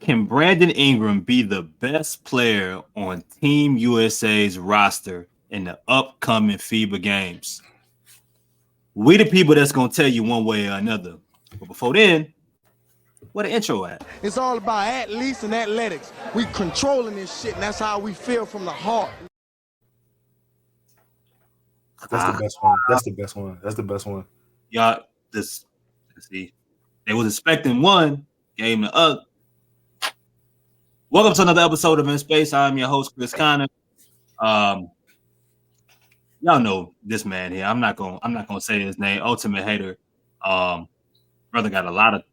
Can Brandon Ingram be the best player on Team USA's roster in the upcoming FIBA games? We the people that's gonna tell you one way or another. But before then, where the intro at? It's all about athletes and athletics. We controlling this shit, and that's how we feel from the heart. That's the best one. That's the best one. That's the best one. Y'all, let's see. They was expecting one, gave them the other. Welcome to another episode of In Space. I'm your host, Chris Connor. Y'all know this man here. I'm not gonna say his name. Ultimate hater. Brother got a lot of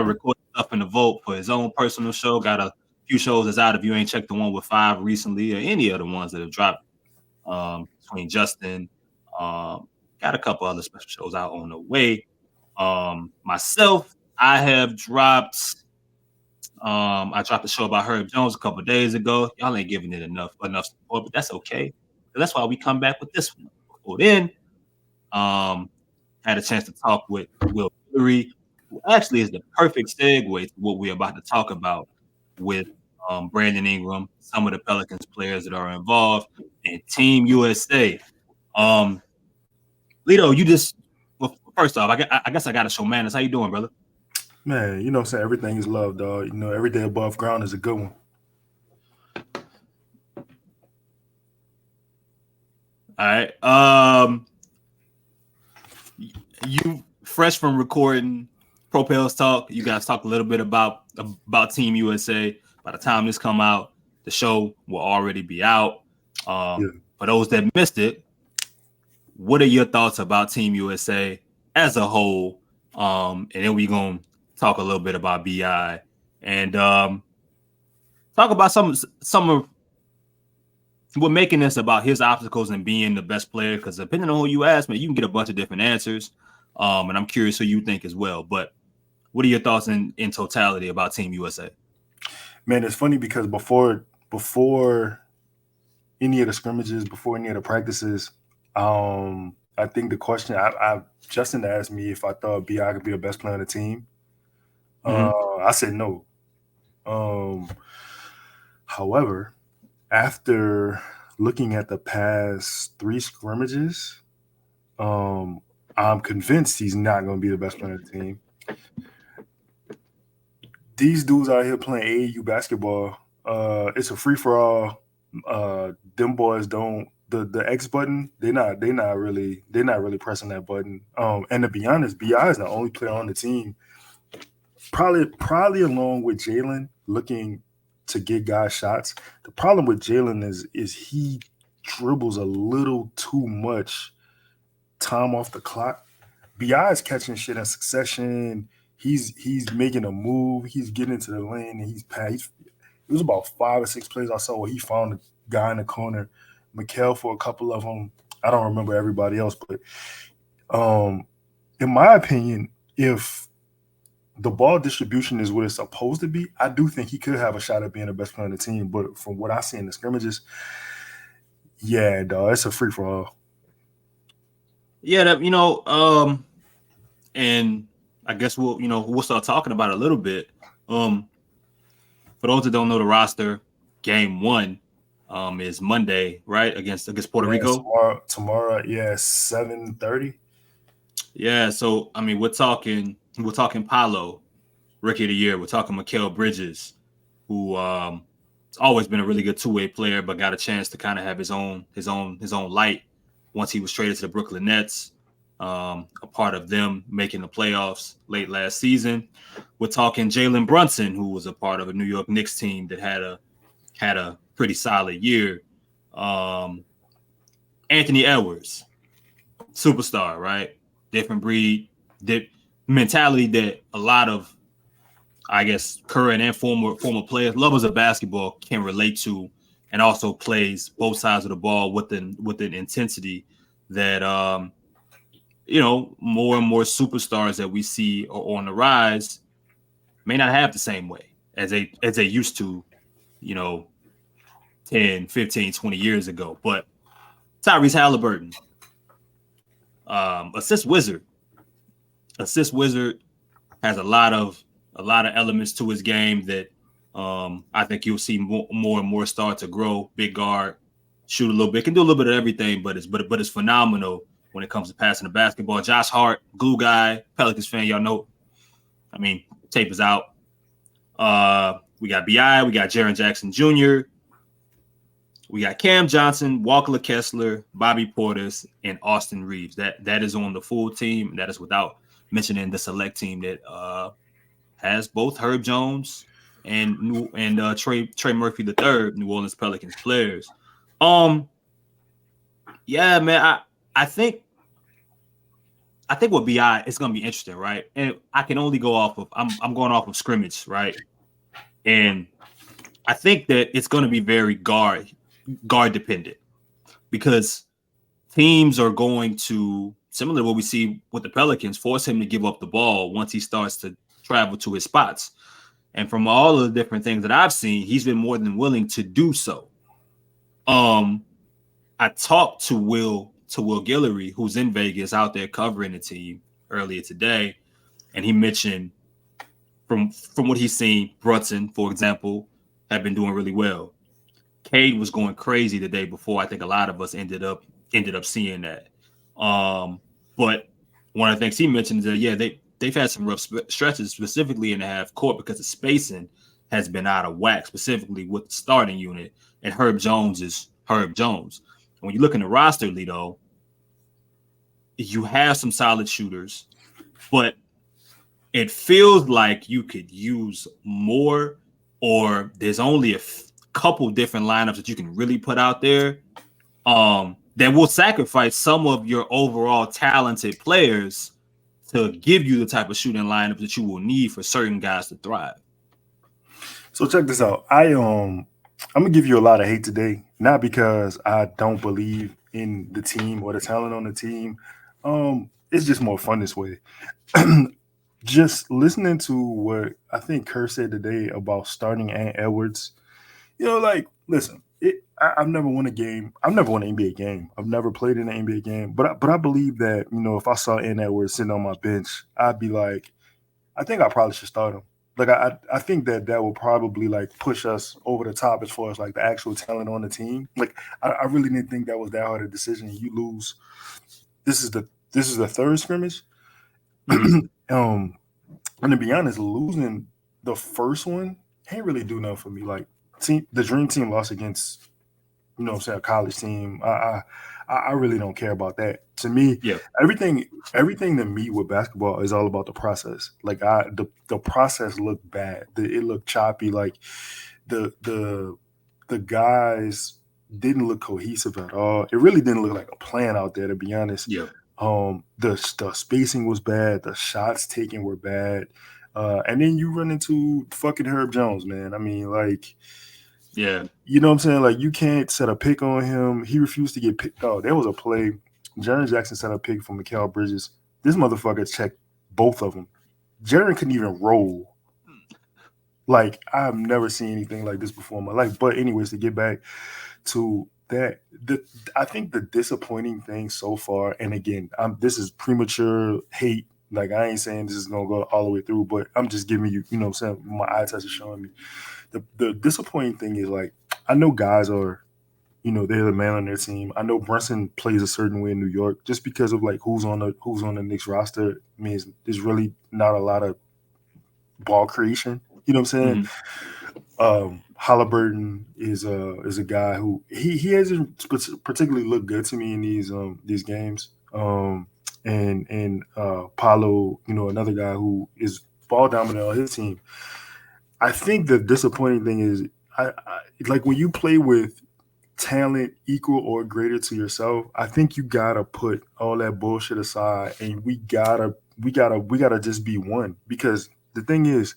recorded stuff in the vault for his own personal show. Got a few shows that's out. If you ain't checked the one with 5 recently, or any of the ones that have dropped between Justin, got a couple other special shows out on the way. Myself, I have dropped. I dropped a show about Herb Jones a couple of days ago. Y'all ain't giving it enough support, but that's okay. That's why we come back with this one. Before then, had a chance to talk with Will Hillary, who actually is the perfect segue to what we're about to talk about with Brandon Ingram, some of the Pelicans players that are involved in Team USA. Lito, first off, I guess I got to show manners. How you doing, brother? Man, you know what I'm saying? Everything is love, dog. You know, every day above ground is a good one. All right. You fresh from recording Propels Talk. You guys talk a little bit about Team USA. By the time this come out, the show will already be out. For those that missed it, what are your thoughts about Team USA as a whole? And then we're gonna talk a little bit about BI and talk about some of what making this about his obstacles and being the best player. Because depending on who you ask, man, you can get a bunch of different answers. And I'm curious who you think as well. But what are your thoughts in totality about Team USA? Man, it's funny because before any of the scrimmages, before any of the practices, I think the question Justin asked me if I thought BI could be the best player on the team. I said no. However, after looking at the past 3 scrimmages, I'm convinced he's not going to be the best player on the team. These dudes out here playing AAU basketball. It's a free for all. Them boys don't the X button. They're not really pressing that button. And to be honest, BI is the only player on the team, probably along with Jalen, looking to get guys shots. The problem with Jalen is he dribbles a little too much time off the clock. BI is catching shit in succession. He's making a move. He's getting into the lane and he's passed. It was about 5 or 6 plays I saw where he found a guy in the corner. Mikal for a couple of them. I don't remember everybody else, but in my opinion, if the ball distribution is what it's supposed to be, I do think he could have a shot at being the best player on the team. But from what I see in the scrimmages, yeah, dog, it's a free for all. Yeah, and I guess we'll start talking about it a little bit. For those that don't know the roster, game 1 is Monday, right? Against Puerto Rico. Tomorrow, 7:30. Yeah, so I mean, we're talking Paolo, Rookie of the Year. We're talking Mikal Bridges, who has always been a really good two-way player, but got a chance to kind of have his own light once he was traded to the Brooklyn Nets. A part of them making the playoffs late last season. We're talking Jalen Brunson, who was a part of a New York Knicks team that had a pretty solid year. Anthony Edwards, superstar, right? Different breed, mentality that a lot of, I guess, current and former players, lovers of basketball, can relate to, and also plays both sides of the ball with an intensity that more and more superstars that we see are on the rise may not have the same way as they used to, 10, 15, 20 years ago. But Tyrese Halliburton, assist wizard, has a lot of elements to his game that I think you'll see more and more start to grow. Big guard, shoot a little bit, can do a little bit of everything, but it's phenomenal when it comes to passing the basketball. Josh Hart, glue guy, Pelicans fan, y'all know. I mean, tape is out. We got Bi, we got Jaren Jackson Jr., we got Cam Johnson, Walker Kessler, Bobby Portis, and Austin Reeves. That is on the full team. That is without mentioning the select team that has both Herb Jones and Trey Murphy III, New Orleans Pelicans players. Yeah, man, I think with Bi it's gonna be interesting, right? And I can only go off of I'm going off of scrimmage, right? And I think that it's gonna be very guard dependent because teams are going to, similar to what we see with the Pelicans, force him to give up the ball once he starts to travel to his spots. And from all of the different things that I've seen, he's been more than willing to do so. I talked to Will Guillory, who's in Vegas out there covering the team earlier today, and he mentioned from what he's seen, Brunson, for example, have been doing really well. Cade was going crazy the day before. I think a lot of us ended up seeing that. But one of the things he mentioned is that they've had some rough stretches, specifically in the half court, because the spacing has been out of whack, specifically with the starting unit. And Herb Jones is Herb Jones. When you look in the roster, Lito, you have some solid shooters, but it feels like you could use more, or there's only a couple different lineups that you can really put out there that will sacrifice some of your overall talented players to give you the type of shooting lineup that you will need for certain guys to thrive. So check this out. I'm gonna give you a lot of hate today, not because I don't believe in the team or the talent on the team. It's just more fun this way. Just listening to what I think Kerr said today about starting Ant Edwards, listen, I've never won a game. I've never won an NBA game. I've never played in an NBA game. But I believe that, if I saw Ant Edwards sitting on my bench, I'd be like, I think I probably should start him. Like, I think that will probably, push us over the top as far as, the actual talent on the team. Like, I really didn't think that was that hard a decision. You lose. This is the third scrimmage. And to be honest, losing the first one ain't really do nothing for me. Like, the dream team lost against, a college team. I really don't care about that. To me, everything to me with basketball is all about the process. Like, the process looked bad. It looked choppy. Like, the guys didn't look cohesive at all. It really didn't look like a plan out there, to be honest. Yeah. The spacing was bad. The shots taken were bad. And then you run into fucking Herb Jones, man. I mean, yeah. You know what I'm saying? Like, you can't set a pick on him. He refused to get picked. Oh, there was a play. Jaren Jackson set a pick for Mikal Bridges. This motherfucker checked both of them. Jaren couldn't even roll. Like, I've never seen anything like this before in my life. But anyways, to get back to that, I think the disappointing thing so far, and again, this is premature hate. Like, I ain't saying this is going to go all the way through, but I'm just giving you, what I'm saying, my eye test is showing me. The disappointing thing is, I know guys are, they're the man on their team. I know Brunson plays a certain way in New York just because of, who's on the Knicks roster. I mean, there's really not a lot of ball creation. You know what I'm saying? Mm-hmm. Halliburton is a guy who he hasn't particularly looked good to me in these games. And Paolo, another guy who is ball dominant on his team. I think the disappointing thing is, I like when you play with talent equal or greater to yourself. I think you gotta put all that bullshit aside, and we gotta just be one. Because the thing is,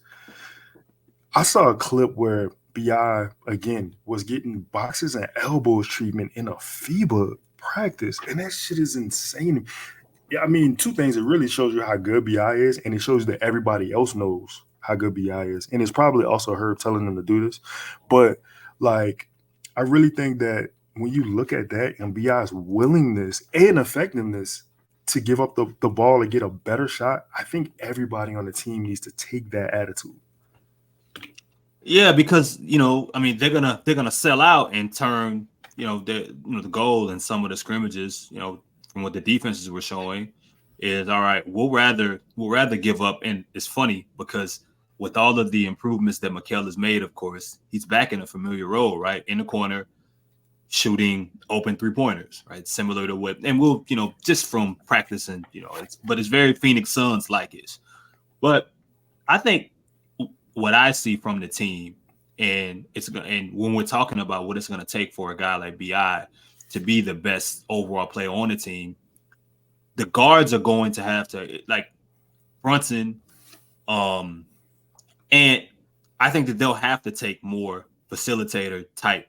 I saw a clip where Bi again was getting boxes and elbows treatment in a FIBA practice, and that shit is insane. Yeah, I mean, two things. It really shows you how good Bi is, and it shows that everybody else knows how good Bi is. And it's probably also Herb telling them to do this. But, I really think that when you look at that and Bi's willingness and effectiveness to give up the ball and get a better shot, I think everybody on the team needs to take that attitude. Yeah, because I mean, they're gonna sell out and turn the goal in some of the scrimmages. From what the defenses were showing, is all right. We'll rather give up, and it's funny because with all of the improvements that Mikel has made, of course, he's back in a familiar role, right in the corner, shooting open 3-pointers, right? Similar to what, and we'll just from practice and it's very Phoenix Suns like it. But I think what I see from the team, and when we're talking about what it's going to take for a guy like Bi to be the best overall player on the team, the guards are going to have to like Brunson, and I think that they'll have to take more facilitator type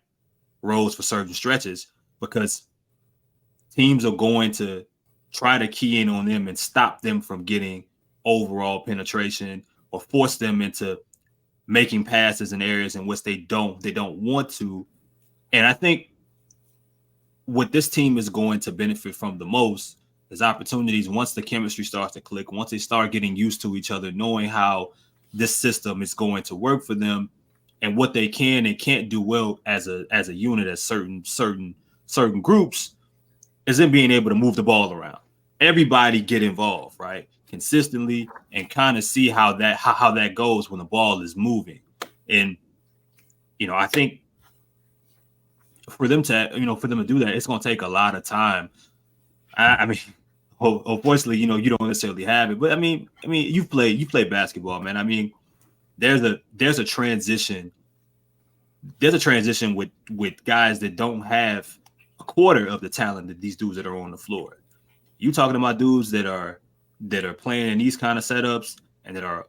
roles for certain stretches because teams are going to try to key in on them and stop them from getting overall penetration or force them into making passes in areas in which they don't want to. And I think what this team is going to benefit from the most is opportunities once the chemistry starts to click, once they start getting used to each other, knowing how this system is going to work for them and what they can and can't do well as a unit, as certain groups, is in being able to move the ball around. Everybody get involved, right? Consistently and kind of see how that goes when the ball is moving. And I think for them to do that, it's going to take a lot of time. I mean, unfortunately, you don't necessarily have it, but I mean, you play basketball, man. I mean, there's a transition. There's a transition with guys that don't have a quarter of the talent that these dudes that are on the floor. You talking about dudes that are playing in these kind of setups and that are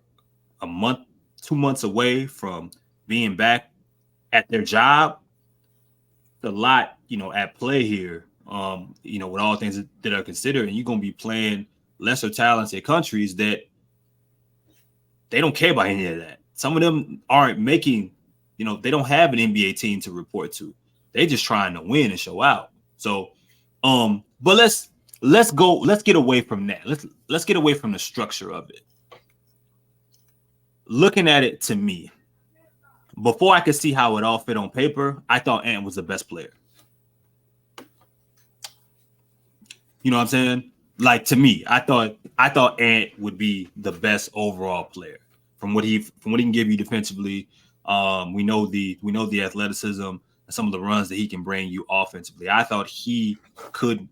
a month, 2 months away from being back at their job. A lot, at play here. With all things that are considered, and you're gonna be playing lesser talented countries that they don't care about any of that. Some of them aren't making, they don't have an NBA team to report to. They just trying to win and show out. So, but let's get away from that. Let's get away from the structure of it. Looking at it to me, before I could see how it all fit on paper, I thought Ant was the best player. You know what I'm saying? Like to me, I thought Ant would be the best overall player from what he can give you defensively. We know the athleticism and some of the runs that he can bring you offensively. I thought he could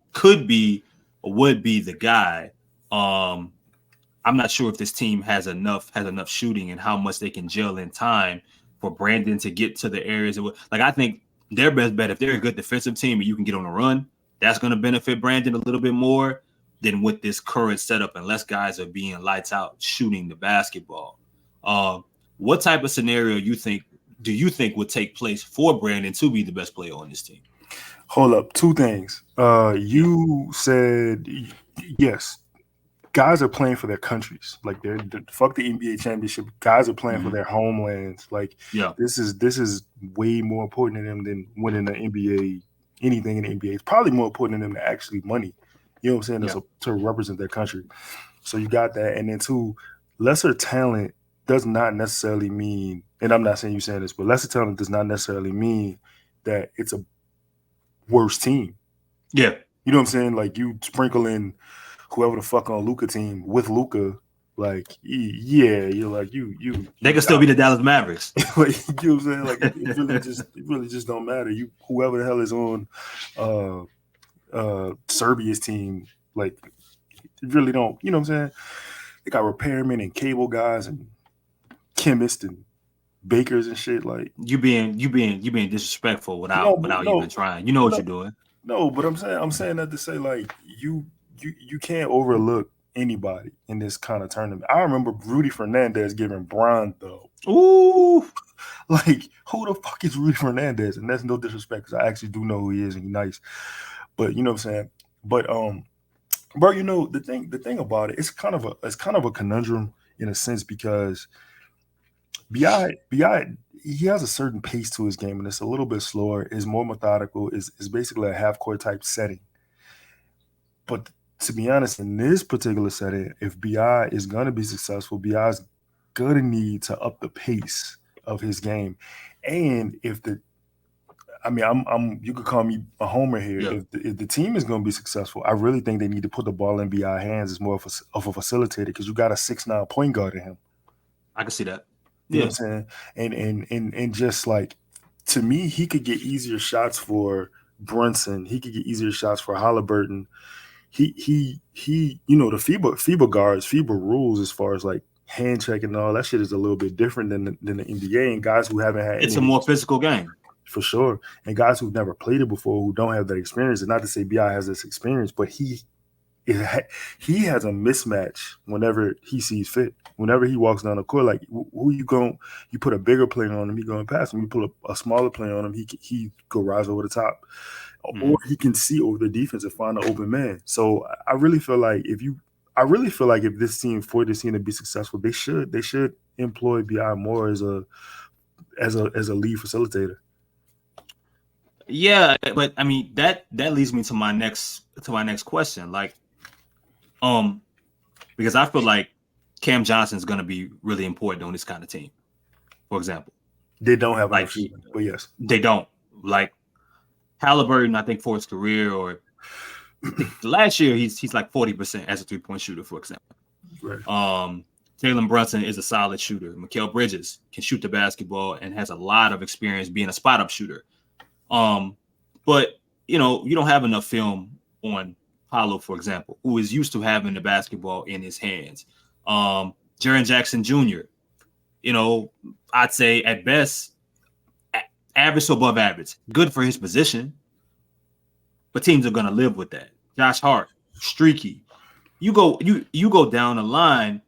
be or would be the guy. I'm not sure if this team has enough shooting and how much they can gel in time for Brandon to get to the areas of like I think their best bet if they're a good defensive team and you can get on a run, that's going to benefit Brandon a little bit more than with this current setup unless guys are being lights out shooting the basketball. What type of scenario do you think would take place for Brandon to be the best player on this team? Hold up, two things. Yeah. You said yes. Guys are playing for their countries. Like fuck the NBA championship. Guys are playing for Mm-hmm. their homelands. Like Yeah. this is way more important to them than winning the NBA. Anything in the NBA. It's probably more important to them than actually money. You know what I'm saying? Yeah. To represent their country. So you got that, and then two, lesser talent does not necessarily mean. And I'm not saying you saying this, but lesser talent does not necessarily mean that it's a worse team. Yeah. You know what I'm saying? Like you sprinkle in whoever the fuck on Luca team with Luca, like yeah, you're like They you could still be the Dallas Mavericks. like you know what I'm saying? Like it really just don't matter. You whoever the hell is on Serbia's team, like it really don't. You know what I'm saying? They got repairmen and cable guys and chemists and bakers and shit. Like You being disrespectful no, without even no, trying. You know what no, you're doing. no. But I'm saying that to say like you can't overlook anybody in this kind of tournament. I remember Rudy Fernandez giving Bron though. Ooh. Like, who the fuck is Rudy Fernandez? And that's no disrespect because I actually do know who he is and he's nice. But you know what I'm saying? But bro, the thing about it, it's kind of a conundrum in a sense because Bi he has a certain pace to his game and it's a little bit slower, is more methodical, is basically a half court type setting. But to be honest, in this particular setting, if Bi is gonna be successful, Bi is gonna need to up the pace of his game. And I'm you could call me a homer here. Yeah, If the team is going to be successful, I really think they need to put the ball in BI hands as more of a facilitator, because you got a 6'9" point guard in him. I can see that. You know Yeah, what I'm saying? And just like, to me, he could get easier shots for Brunson. He could get easier shots for Halliburton. He the FIBA guards, FIBA rules as far as like hand checking and all that shit is a little bit different than the NBA, and guys who haven't had it's any a more physical game. for sure, and guys who've never played it before, who don't have that experience. And not to say BI has this experience, but he has a mismatch whenever he sees fit. Whenever he walks down the court, like who you put a bigger player on him, he going past him. You put a smaller player on him, he go rise over the top, or he can see over the defense and find an open man. So I really feel like if this team, for this team to be successful, they should employ BI more as a lead facilitator. Yeah, but I mean that leads me to my next question. Like, because I feel like Cam Johnson is going to be really important on this kind of team. For example, they don't have like enough shooting, but yes, they don't. Like Halliburton, I think for his career, or last year he's like 40% as a 3-point shooter, for example. right. Jalen Brunson is a solid shooter. Mikal Bridges can shoot the basketball and has a lot of experience being a spot up shooter. But you don't have enough film on Paolo, for example, who is used to having the basketball in his hands. Jaren Jackson Jr., I'd say at best average to above average, good for his position, but teams are going to live with that. Josh Hart, streaky. You go down the line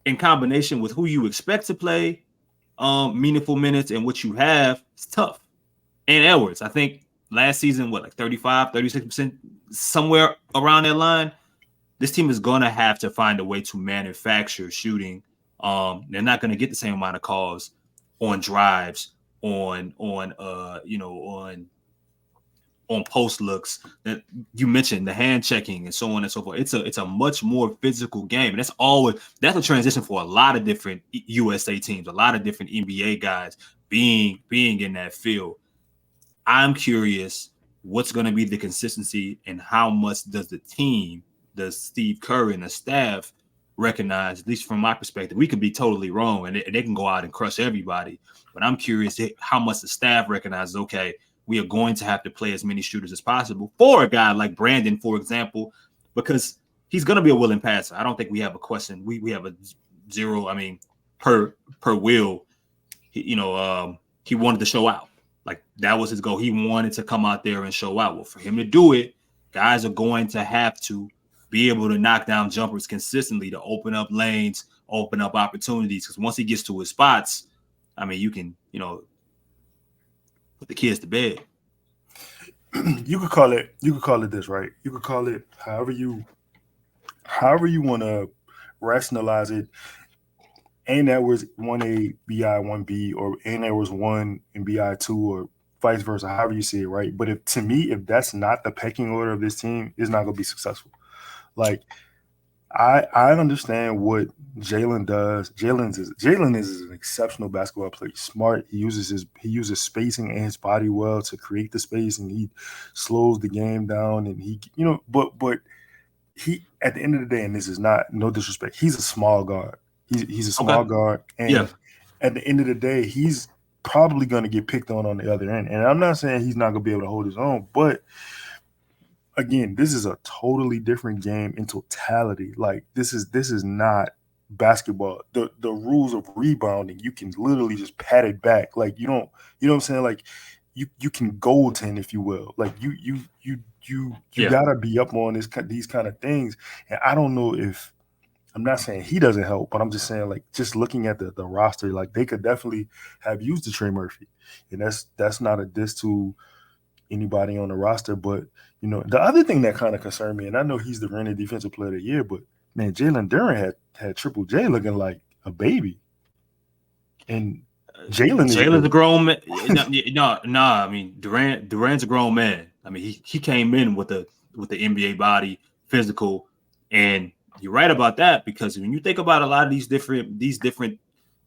in combination with who you expect to play meaningful minutes and what you have, it's tough. And Edwards, I think last season, like 35, 36%, somewhere around that line. This team is going to have to find a way to manufacture shooting. They're not going to get the same amount of calls on drives, on post looks that you mentioned, the hand checking and so on and so forth. It's a much more physical game. And that's a transition for a lot of different USA teams, a lot of different NBA guys being in that field. I'm curious what's going to be the consistency and how much does Steve Kerr and the staff recognize, at least from my perspective. We could be totally wrong and they can go out and crush everybody. But I'm curious how much the staff recognizes, okay, we are going to have to play as many shooters as possible for a guy like Brandon, for example, because he's going to be a willing passer. I don't think we have a question. We have a zero. I mean, per will, he wanted to show out. Like that was his goal. He wanted to come out there and show out. Well, for him to do it, guys are going to have to be able to knock down jumpers consistently to open up lanes, open up opportunities. Because once he gets to his spots, I mean, you can, put the kids to bed. You could call it this, right? You could call it however you want to rationalize it. And that was 1A, BI, 1B, or and there was 1 and BI 2, or vice versa, however you see it, right? But if that's not the pecking order of this team, it's not going to be successful. Like, I understand what Jalen does. Jalen is an exceptional basketball player. He's smart. He uses spacing and his body well to create the space, and he slows the game down. And but he, at the end of the day, and this is not no disrespect, he's a small guard. He's a small guard, and at the end of the day, he's probably going to get picked on the other end. And I'm not saying he's not going to be able to hold his own, but again, this is a totally different game in totality. Like this is not basketball. The rules of rebounding, you can literally just pat it back. Like you know what I'm saying? Like you can goaltend, if you will. Like you gotta be up on these kind of things. And I don't know if, I'm not saying he doesn't help, but I'm just saying, like, just looking at the roster, like they could definitely have used the Trey Murphy. And that's not a diss to anybody on the roster. But the other thing that kind of concerned me, and I know he's the reigning defensive player of the year, but man, Jalen Duren had Triple J looking like a baby. And Jalen's a grown man. No. I mean, Durant's a grown man. I mean, he came in with the NBA body, physical, and you're right about that, because when you think about a lot of these different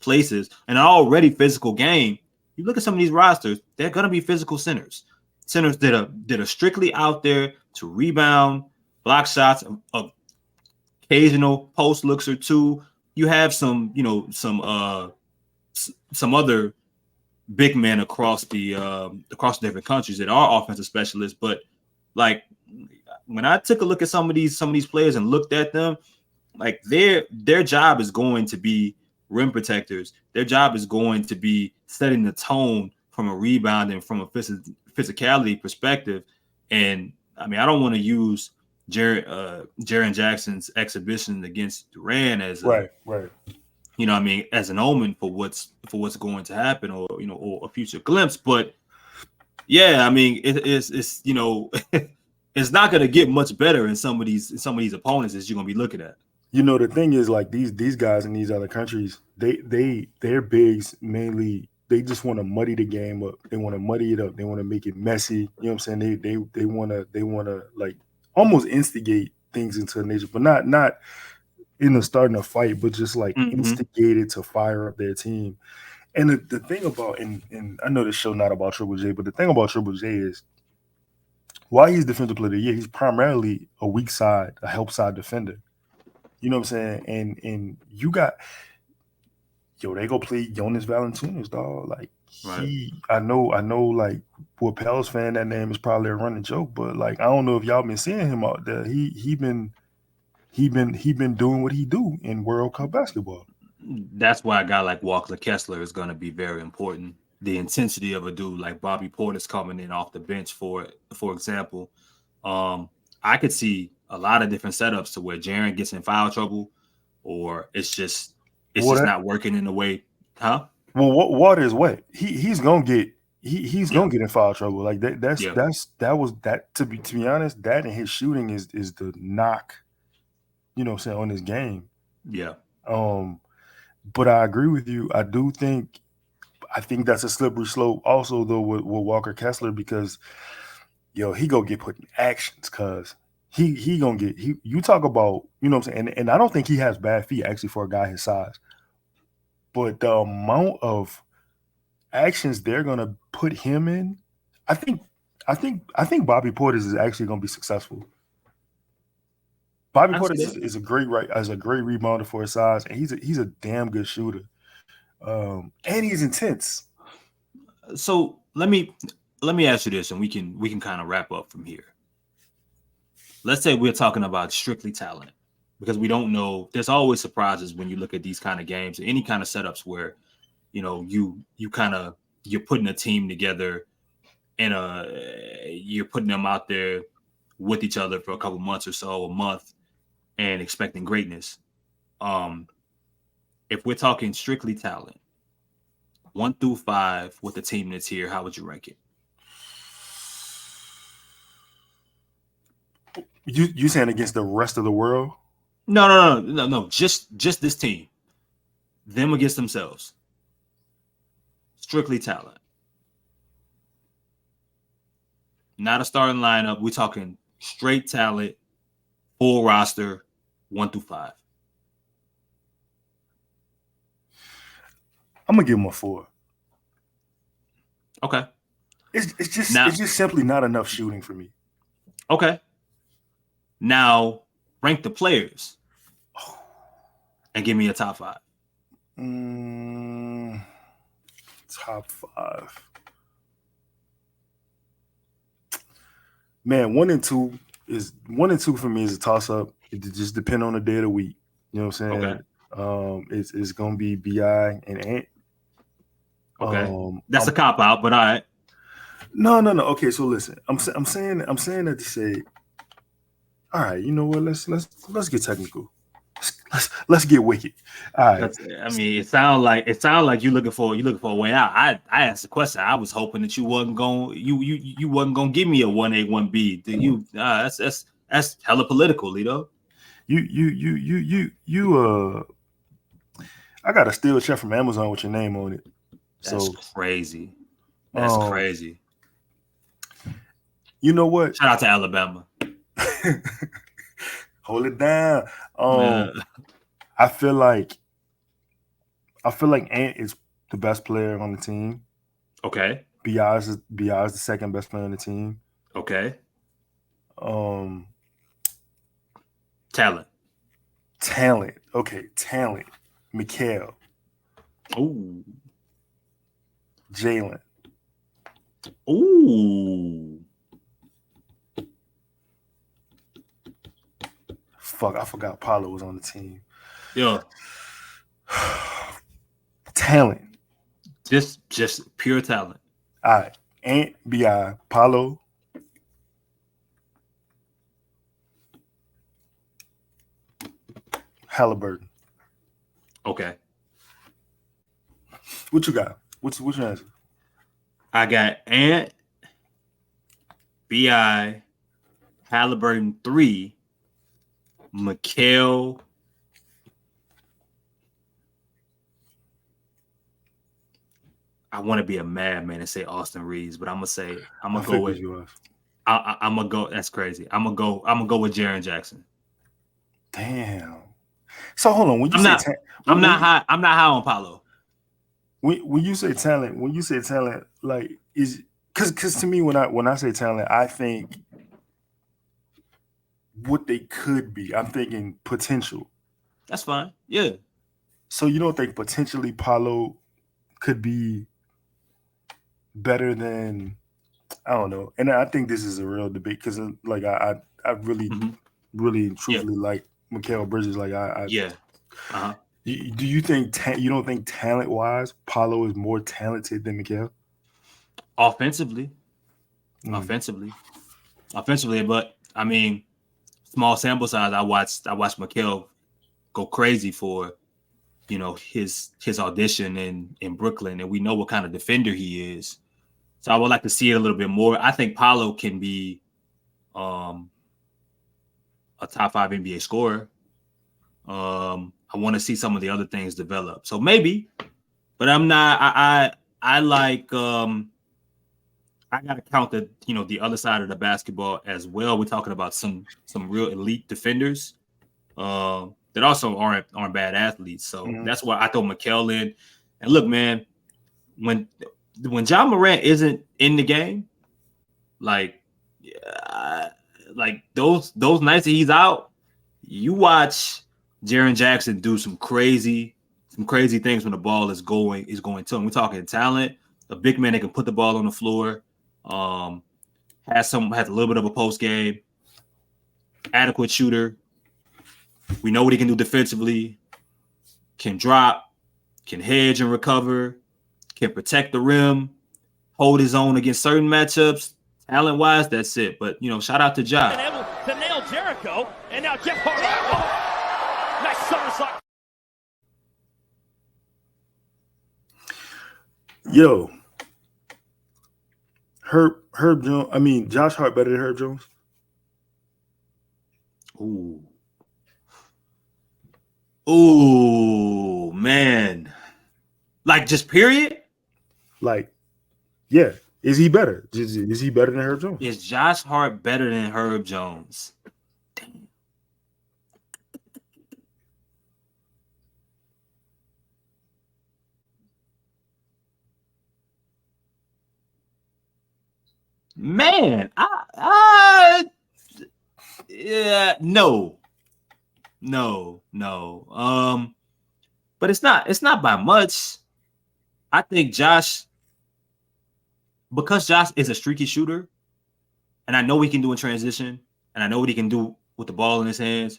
places, an already physical game. You look at some of these rosters, they're going to be physical centers that are strictly out there to rebound, block shots, occasional post looks or two. You have some, some other big men across different countries that are offensive specialists. But like when I took a look at some of these players and looked at them, like their job is going to be rim protectors. Their job is going to be setting the tone from a rebound and from a physicality perspective. And I mean, I don't want to use Jaren Jackson's exhibition against Durant as right. As an omen for what's going to happen, or a future glimpse. But yeah, I mean, it's it's not going to get much better in some of these opponents that you're going to be looking at. The thing is, like these guys in these other countries, their bigs mainly, they just want to muddy the game up. They want to muddy it up. They want to make it messy. You know what I'm saying? They want to like almost instigate things into a nature, but not starting a fight, but just like instigated to fire up their team. And the thing about, and I know this show not about Triple J, but the thing about Triple J is, while he's defensive player of the year, he's primarily a weak side, a help side defender. You know what I'm saying? And you got, they go play Jonas Valanciunas, dog. Like I know, like for a Pels fan, that name is probably a running joke, but like I don't know if y'all been seeing him out there. He been doing what he do in World Cup basketball. That's why a guy like Walker Kessler is going to be very important. The intensity of a dude like Bobby Portis coming in off the bench, for example, I could see a lot of different setups to where Jaren gets in foul trouble, or it's just not working in the way, huh? Well, water is wet. He's gonna get gonna get in foul trouble. Like that. To be honest, that and his shooting is the knock. You know what I'm saying, on his game. Yeah. But I agree with you. I think that's a slippery slope also though with Walker Kessler, because he gonna get put in actions, cause he gonna get you talk about, you know what I'm saying, and I don't think he has bad feet actually for a guy his size. But the amount of actions they're gonna put him in, I think Bobby Portis is actually gonna be successful. Bobby Portis is a great rebounder for his size, and he's a damn good shooter, and he's intense. So let me ask you this, and we can kind of wrap up from here. Let's say we're talking about strictly talent, because we don't know. There's always surprises when you look at these kind of games, any kind of setups where you're putting a team together, and you're putting them out there with each other for a couple months or so, a month, and expecting greatness. If we're talking strictly talent, 1 through 5 with the team that's here, how would you rank it? You saying against the rest of the world? No. Just this team. Them against themselves. Strictly talent. Not a starting lineup. We're talking straight talent, full roster, 1 through 5. I'm gonna give him a 4. Okay. It's just simply not enough shooting for me. Okay. Now rank the players and give me a top 5. Top 5. Man, 1 and 2 for me is a toss up. It just depends on the day of the week. You know what I'm saying? Okay. It's gonna be BI and Ant. Okay. That's a cop out, but all right. No. Okay, so listen. I'm saying that to say, all right, you know what? Let's get technical. Let's get wicked. All right. I mean, it sounds like you're looking for a way out. I asked the question. I was hoping that you wasn't gonna give me a 1A 1B. That's hella political, Lito. I got a steel chair from Amazon with your name on it. That's crazy. That's crazy. You know what? Shout out to Alabama. Hold it down. I feel like I feel like Ant is the best player on the team. Okay. Bi is the second best player on the team. Okay. Um, Talent. Okay, talent. Mikal, Ooh. Jalen. Ooh. Fuck, I forgot Paulo was on the team. Yeah. Talent. Just pure talent. All right. Ant, Bi, Paulo. Halliburton. Okay. What you got? What's your answer? I got Ant, Bi, Halliburton 3, Mikal. I want to be a madman and say Austin Reeves, but I'm gonna go with I'm gonna go. That's crazy. I'm gonna go with Jaren Jackson. Damn. So hold on. When you I'm say not. I'm not high. I'm not high on Paulo. When you say talent, like is because to me when I say talent, I think what they could be. I'm thinking potential. That's fine. Yeah. So you don't think potentially Paulo could be better than I don't know. And I think this is a real debate because like I really really and truthfully like Mikal Bridges. Like yeah. Uh-huh. Do you think you don't think talent wise Paulo is more talented than Mikal? Offensively, but I mean, small sample size. I watched Mikal go crazy for, his audition in Brooklyn, and we know what kind of defender he is. So I would like to see it a little bit more. I think Paulo can be a top 5 NBA scorer. I want to see some of the other things develop. So maybe, but I'm not. I like. I gotta count the other side of the basketball as well. We're talking about some real elite defenders that also aren't bad athletes. So that's why I throw Mikal in. And look, man, when John Morant isn't in the game, like those nights that he's out, you watch Jaren Jackson do some crazy things when the ball is going to him. We're talking talent, a big man that can put the ball on the floor, has a little bit of a post game, adequate shooter. We know what he can do defensively, can drop, can hedge and recover, can protect the rim, hold his own against certain matchups. Talent-wise, that's it. But, shout out to Ja. Able to nail Jericho, and now Jeff Hart. Oh, nice somersault. Yo, Herb Jones. I mean, Josh Hart better than Herb Jones. Ooh, man. Like, just period? Like, yeah. Is he better? Is he better than Herb Jones? Is Josh Hart better than Herb Jones? Damn. Man, yeah, no. But it's not by much. I think because Josh is a streaky shooter, and I know he can do in transition, and I know what he can do with the ball in his hands.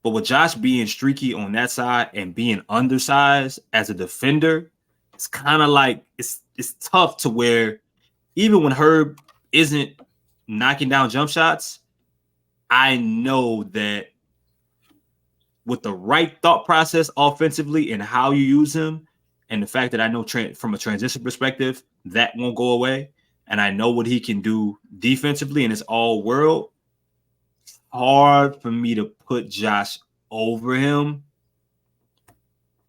But with Josh being streaky on that side and being undersized as a defender, it's kind of like it's tough to where even when Herb isn't knocking down jump shots, I know that with the right thought process offensively and how you use him, and the fact that I know from a transition perspective, that won't go away. And I know what he can do defensively, and it's all world. Hard for me to put Josh over him.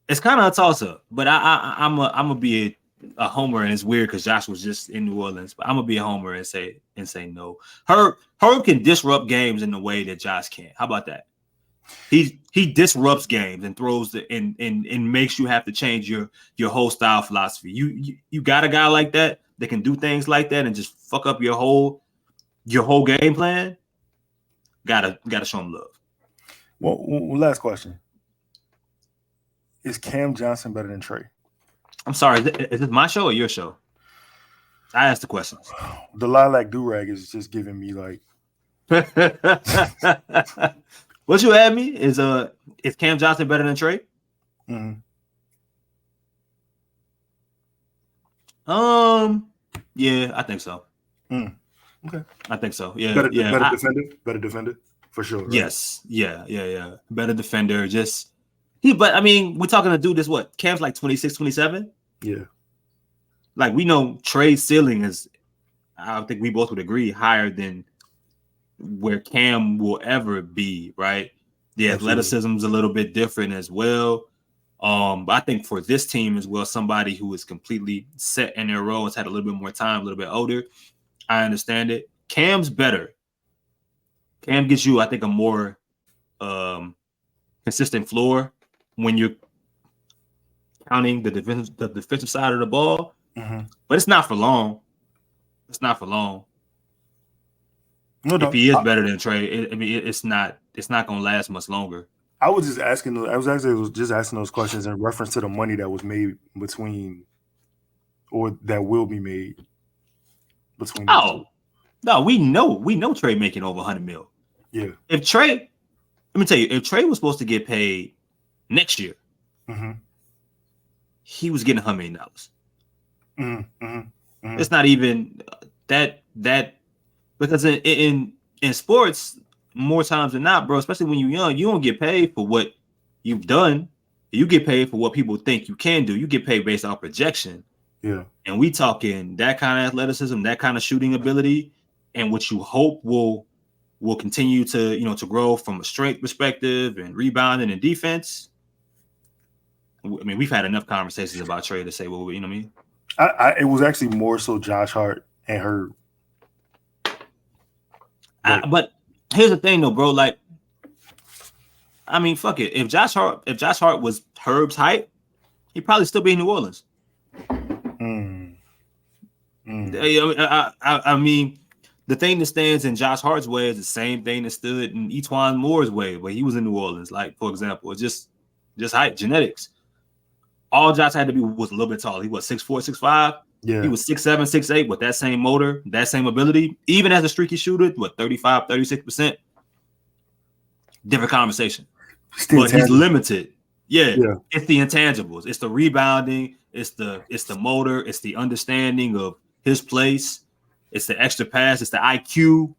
It's kind of a toss-up, but I'm gonna be a homer, and it's weird because Josh was just in New Orleans. But I'm gonna be a homer and say no. Herb can disrupt games in the way that Josh can't. How about that? He disrupts games and throws and makes you have to change your whole style philosophy. You got a guy like that can do things like that and just fuck up your whole game plan. Gotta show him love. Well, last question. Is Cam Johnson better than Trey? I'm sorry, is this my show or your show? I asked the questions. The lilac do-rag is just giving me like what you had me is Cam Johnson better than Trey? Mm-hmm. Yeah, I think so. Okay. I think so. Yeah. Better defender for sure. Right? Yes. Yeah. Better defender. But I mean, we're talking to do this. What? Cam's like 26, 27? Yeah. Like we know Trey's ceiling is, I think we both would agree, higher than where Cam will ever be, right? The athleticism's a little bit different as well. But I think for this team as well, somebody who is completely set in their role, has had a little bit more time, a little bit older. I understand it. Cam's better. Cam gives you, I think, a more consistent floor when you're counting the defensive side of the ball. Mm-hmm. But it's not for long. No, if he is better than Trey, it's not going to last much longer. I was just asking those questions in reference to the money that was made between, or that will be made between. Oh, no, we know Trey making over 100 mil. Yeah. If Trey was supposed to get paid next year, mm-hmm. he was getting $100 million. Mm-hmm. Mm-hmm. It's not even that because in sports, more times than not, bro, especially when you're young, you don't get paid for what you've done. You get paid for what people think you can do. You get paid based on projection. Yeah. And we talking that kind of athleticism, that kind of shooting ability, and what you hope will continue to, to grow from a strength perspective and rebounding and defense. I mean, we've had enough conversations about Trey to say, well, you know what I mean? It was actually more so Josh Hart and Herb. But here's the thing, though, bro. Like, I mean, fuck it. If Josh Hart was Herb's height, he'd probably still be in New Orleans. I mean, the thing that stands in Josh Hart's way is the same thing that stood in Etuan Moore's way, where he was in New Orleans. Like, for example, it's just height, genetics. All Josh had to be was a little bit taller. He was 6'4", 6'5". Yeah. He was 6'7", 6'8", with that same motor, that same ability. Even as a streaky shooter, 35, 36%. Different conversation. But he's limited. Yeah. It's the intangibles. It's the rebounding. It's the motor. It's the understanding of his place. It's the extra pass. It's the IQ.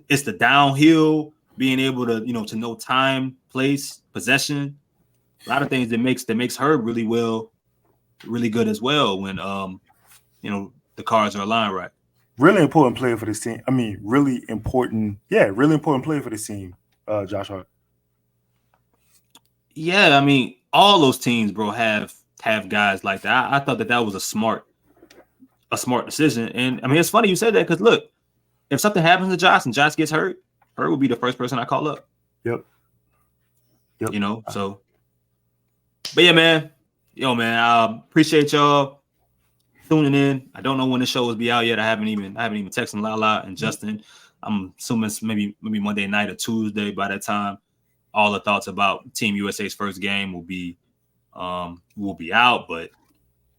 It's the downhill, being able to, to know time, place, possession. A lot of things that makes Herb really good as well when the cards are aligned right. Really important player for this team. I mean, really important player for this team, Josh Hart. Yeah, I mean, all those teams, bro, have guys like that. I thought that was a smart decision. And I mean, it's funny you said that because look, if something happens to Josh and Josh gets hurt, Hurt will be the first person I call up. Yep. So. But yeah, man. I appreciate y'all tuning in. I don't know when the show will be out yet. I haven't even texted Lala and Justin. I'm assuming it's maybe Monday night or Tuesday. By that time, all the thoughts about Team USA's first game will be out. But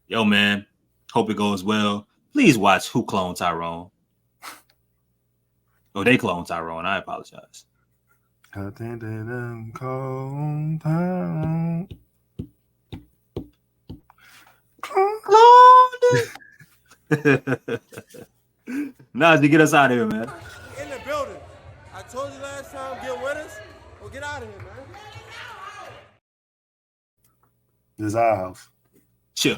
yo, man, hope it goes well. Please watch Who Cloned Tyrone. Oh, they cloned Tyrone. I apologize. I think they done cloned Tyrone. Najee, get us out of here, man. In the building. I told you last time, get with us. Well, get out of here, man. This is our house. Chill.